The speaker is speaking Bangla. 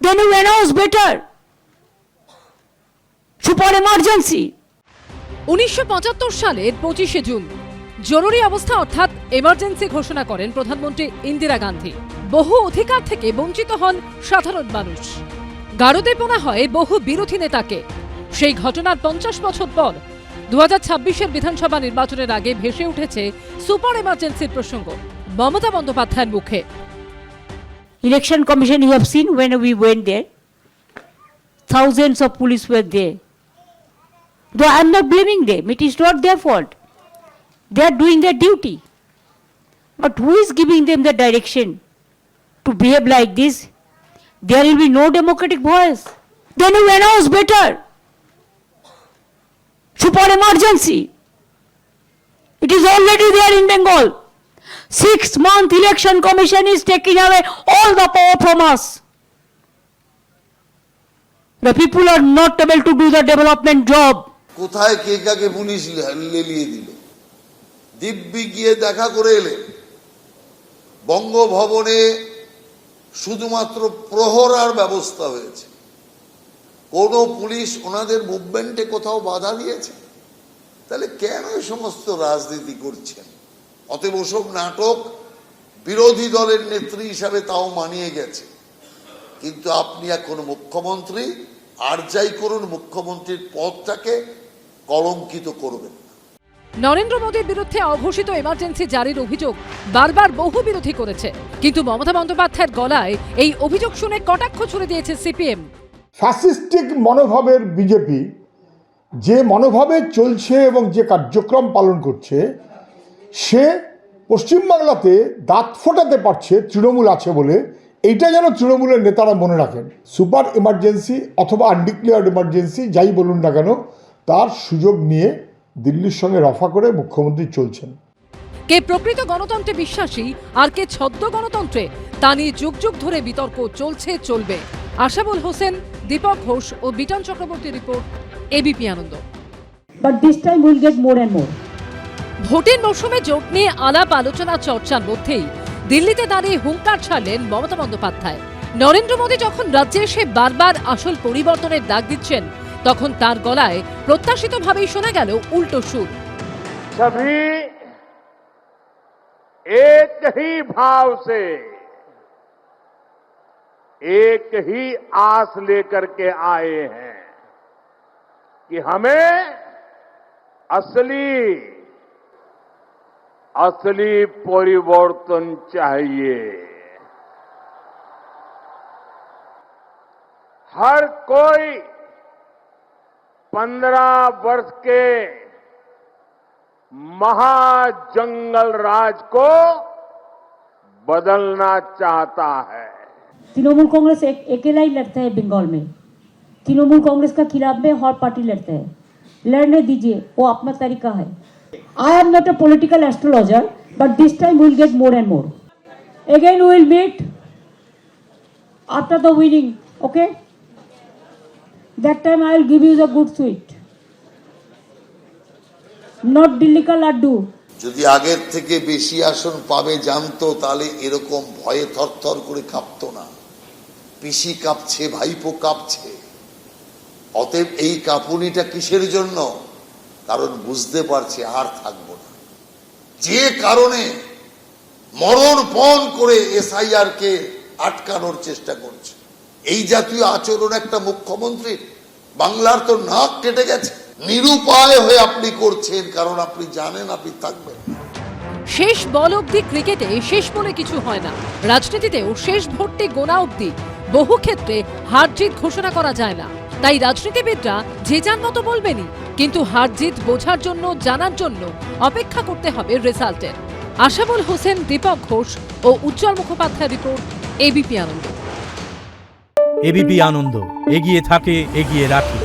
Then you announce better. Super emergency. 1975 সালের 25শে জুন জরুরি অবস্থা অর্থাৎ এমার্জেন্সি ঘোষণা করেন প্রধানমন্ত্রী ইন্দিরা গান্ধী। বহু অধিকার থেকে বঞ্চিত হন সাধারণ মানুষ। গারদে-পোনা হয় বহু বিরোধী নেতাকে। সেই ঘটনার 50 বছর পর 2026-এর বিধানসভা নির্বাচনের আগে ভেসে উঠেছে সুপার এমার্জেন্সির প্রসঙ্গ মমতা বন্দ্যোপাধ্যায়ের মুখে। Election Commission, you have seen when we went there, thousands of police were there. Though I am not blaming them, it is not their fault. They are doing their duty. But who is giving them the direction to behave like this? There will be no democratic voice. Then you announce better. Super emergency. It is already there in Bengal. 6-month election commission is taking away all the power from us. The people are not able to do the development job. কোথায় কে কাকে পুলিশ লেলিয়ে দিল, দিব্যি গিয়ে দেখা করে এলেন। বঙ্গভবনে শুধুমাত্র প্রহরার ব্যবস্থা হয়েছে, কোন পুলিশ ওনাদের মুভমেন্টে কোথাও বাধা দিয়েছে? তাহলে কেন এই সমস্ত রাজনীতি করছেন? অতএব ওসব নাটক বিরোধী দলের নেত্রী হিসাবে তাও মানিয়ে গেছে, কিন্তু আপনি এখন মুখ্যমন্ত্রী, আর যাই করুন মুখ্যমন্ত্রীর পদটাকে কলঙ্কিত করবেন। নরেন্দ্র মোদীর বিরুদ্ধে অঘোষিত এমার্জেন্সি জারির অভিযোগ বারবার বহু বিরোধী করেছে, কিন্তু মমতা বন্দ্যোপাধ্যায়ের গলায় এই অভিযোগ শুনে কটাক্ষ ছুড়ে দিয়েছে সিপিএম। ফ্যাসিস্টিক মনোভাবের বিজেপি যে মনোভাবে চলছে এবং যে কার্যক্রম পালন করছে, সে পশ্চিমবাংলাতে দাঁত ফোটাতে পারছে তৃণমূল আছে বলে। এইটা যেন তৃণমূলের নেতারা মনে রাখেন। সুপার এমার্জেন্সি অথবা আনডিক্লেয়ার্ড এমার্জেন্সি যাই বলুন না কেন, তার সুযোগ নিয়ে দিল্লির সঙ্গে রফা করে মুখ্যমন্ত্রী চলছেন। কে প্রকৃত গণতন্ত্রে বিশ্বাসী আর কে ছদ্ম গণতন্ত্রে, তা নিয়ে যুগ যুগ ধরে বিতর্ক চলছে, চলবে। আশাবুল হোসেন, দীপক ঘোষ ও বিটন চক্রবর্তীর report, ABP Ananda. But this time we will get more and more. ভোটের মৌসুমে জোট নিয়ে আলাপ আলোচনা চর্চার মধ্যেই দিল্লিতে দাঁড়িয়ে হুঙ্কার ছাড়লেন মমতা বন্দ্যোপাধ্যায়। নরেন্দ্র মোদী যখন রাজ্যে এসে বারবার আসল পরিবর্তনের ডাক দিচ্ছেন, তখন তার গলায় প্রত্যাশিতভাবেই শোনা গেল উল্টো সুর। सभी एक ही भाव से, एक ही आस लेकर के आए हैं कि हमें असली परिवर्तन चाहिए। हर कोई 15 वर्ष के महाजंगल राज को बदलना चाहता है। तृणमूल कांग्रेस अकेला ही लड़ता है बंगाल में। तृणमूल कांग्रेस का खिलाफ में हर पार्टी लड़ता है, लड़ने दीजिए, वो अपना तरीका है। I am not a political astrologer, but this time we will get more and more. Again we will meet after the winning, okay? That time I will give you the good sweet, not Delhi ka laddu. যদি আগের থেকে বেশি আসন পাবে জানতো, তাহলে এরকম ভয়ে থরথর করে কাঁপতো না। পিসি কাঁপছে, ভাইপো কাঁপছে। অতএব এই কাঁপুনিটা কিসের জন্য? কারণ বুঝতে পারছে আর থাকবো না। যে কারণে মরণপণ করে এসআইআর কে আটকানোর চেষ্টা করছে। এই জাতীয় আচরণ একটা মুখ্যমন্ত্রীর, বাংলার তো নাক কেটে গেছে। নিরুপায় হয়ে আপনি করছেন, কারণ আপনি জানেন আপনি থাকবেন। শেষ বল অব্দি ক্রিকেটে শেষ বলে কিছু হয় না, রাজনীতিতেও শেষ ভোটটি গোনা অব্দি বহু ক্ষেত্রে হার জিত ঘোষণা করা যায় না। তাই রাজনীতিবিদরা যে যার মতো বলবেনই, কিন্তু হার জিত বোঝার জন্য, জানার জন্য অপেক্ষা করতে হবে রেজাল্টের। আশাবুল হোসেন, দীপক ঘোষ ও উজ্জ্বল মুখোপাধ্যায় রিপোর্ট, এবিপি আনন্দ। এবিপি আনন্দ এগিয়ে থাকে, এগিয়ে রাখে।